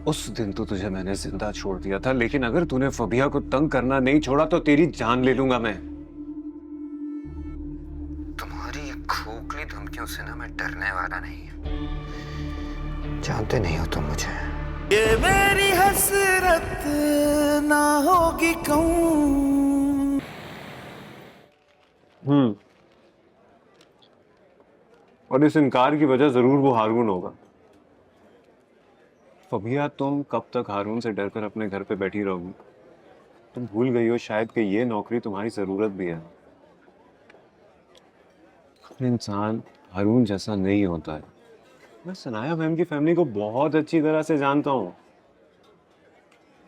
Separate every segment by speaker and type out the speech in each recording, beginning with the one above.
Speaker 1: उस दिन तो तुझे मैंने जिंदा छोड़ दिया था, लेकिन अगर तूने फबिया को तंग करना नहीं छोड़ा तो तेरी जान ले लूंगा मैं।
Speaker 2: तुम्हारी ये खोखली धमकियों से ना मैं डरने वाला नहीं हूं। जानते नहीं हो तुम मुझे।
Speaker 3: ये मेरी हसरत ना होगी कहूं।
Speaker 1: और इस इनकार की वजह जरूर वो हारून होगा। फबिया, तुम कब तक हारून से डरकर अपने घर पे बैठी रहोगी? तुम भूल गई हो शायद कि ये नौकरी तुम्हारी जरूरत भी है। इंसान हारून जैसा नहीं होता है। मैं सनाया मैम की फैमिली को बहुत अच्छी तरह से जानता हूँ।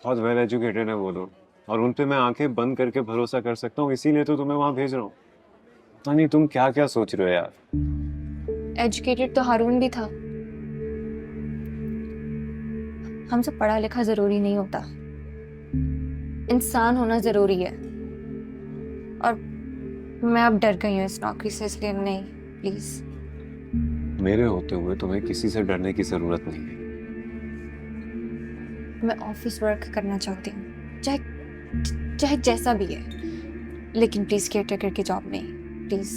Speaker 1: बहुत वेल एजुकेटेड है वो लोग, और उन पे मैं आंखें बंद करके भरोसा कर सकता हूँ, इसीलिए तो तुम्हें वहां भेज रहा हूँ। पता नहीं तुम क्या क्या सोच रहे हो यार।
Speaker 4: एजुकेटेड तो हारून भी था। हमसे पढ़ा लिखा जरूरी नहीं होता, इंसान होना जरूरी है। और मैं अब डर गई हूँ इस नौकरी से, इसलिए नहीं, प्लीज।
Speaker 1: मेरे होते हुए तुम्हें किसी से डरने की जरूरत नहीं है।
Speaker 4: मैं ऑफिस वर्क करना चाहती हूँ, चाहे चाहे जैसा भी है, लेकिन प्लीज केयरटेकर की जॉब नहीं, प्लीज।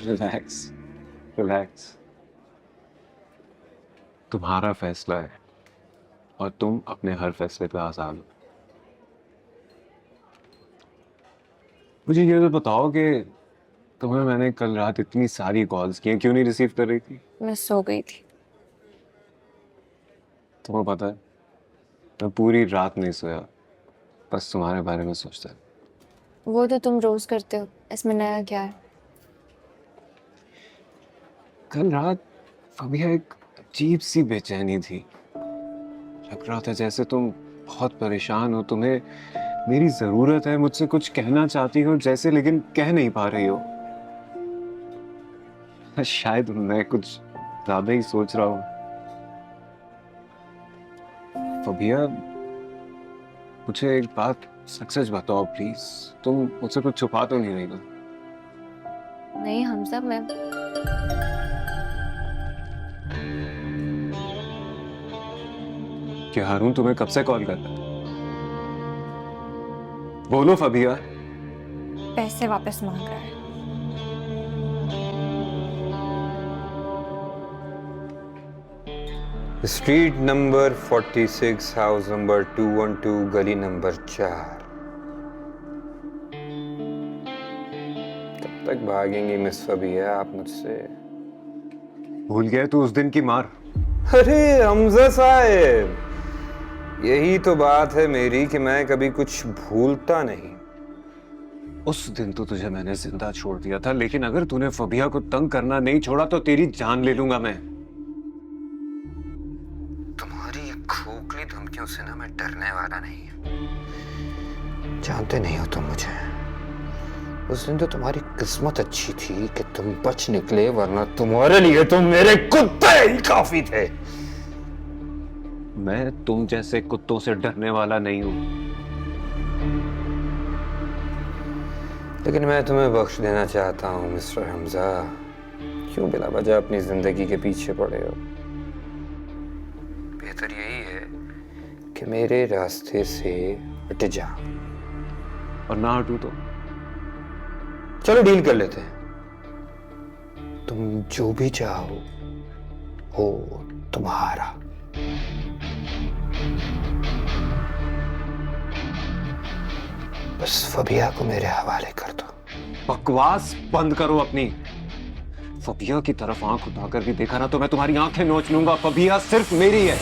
Speaker 1: रिलैक्स रिलैक्स, तुम्हारा फैसला है और तुम अपने हर फैसले पे आजाद हो। मुझे ये तो बताओ कि तुम्हें मैंने कल रात इतनी सारी कॉल्स की, क्यों नहीं रिसीव कर रही थी?
Speaker 4: मैं सो गई थी।
Speaker 1: तुम्हें पता है मैं पूरी रात नहीं सोया, बस तुम्हारे बारे में सोचता है।
Speaker 4: वो तो तुम रोज करते हो, इसमें नया क्या है?
Speaker 1: कल रात फबिया एक अजीब सी बेचैनी थी। लग रहा था जैसे तुम बहुत परेशान हो, तुम्हें मेरी जरूरत है, मुझसे कुछ कहना चाहती हो जैसे, लेकिन कह नहीं पा रही हो। शायद मैं कुछ ज्यादा ही सोच रहा हूं। फबिया, मुझे एक बात सच सच बताओ प्लीज, तुम मुझसे कुछ छुपा तो नहीं रही ना?
Speaker 4: नहीं हमजा, मैं
Speaker 1: क्या हारून तुम्हें कब से कॉल कर रहा है? बोलो फबिया।
Speaker 4: पैसे वापस मांग रहा है।
Speaker 2: स्ट्रीट नंबर 46, हाउस नंबर 212, गली नंबर 4। कब तक भागेंगी मिस फबिया आप मुझसे?
Speaker 1: भूल गए तू उस दिन की मार?
Speaker 2: अरे हमजा साहब, यही तो बात है मेरी कि मैं कभी कुछ भूलता नहीं।
Speaker 1: उस दिन तो तुझे मैंने जिंदा छोड़ दिया था, लेकिन अगर तूने फबिया को तंग करना नहीं छोड़ा तो तेरी जान ले लूंगा मैं।
Speaker 2: तुम्हारी ये खोखली धमकियों से ना मैं डरने वाला नहीं हूं। जानते नहीं हो तुम मुझे। उस दिन तो तुम्हारी किस्मत अच्छी थी कि तुम बच निकले, वरना तुम्हारे लिए तो मेरे कुत्ते ही काफी थे।
Speaker 1: मैं तुम जैसे कुत्तों से डरने वाला नहीं हूं।
Speaker 2: लेकिन मैं तुम्हें बख्श देना चाहता हूं मिस्टर हमजा। क्यों बिला वजह अपनी जिंदगी के पीछे पड़े हो? बेहतर यही है कि मेरे रास्ते से हट जा।
Speaker 1: और ना हटूं तो?
Speaker 2: चलो डील कर लेते हैं। तुम जो भी चाहो हो तुम्हारा। बस फबिया को मेरे हवाले कर दो।
Speaker 1: बकवास बंद करो अपनी। फबिया की तरफ आंख उठाकर भी देखा ना तो मैं तुम्हारी आंखें नोच लूंगा। फबिया सिर्फ मेरी है।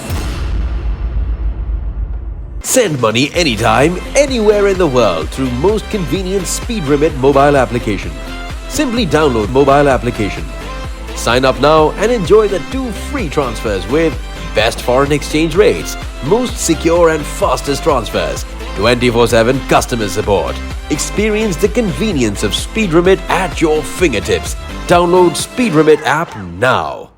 Speaker 5: Send money anytime, anywhere in the world through most convenient SpeedRemit mobile application. Simply download mobile application. Sign up now and enjoy the 2 free transfers with best foreign exchange rates, most secure and fastest transfers, 24/7 customer support. Experience the convenience of SpeedRemit at your fingertips. Download SpeedRemit app now.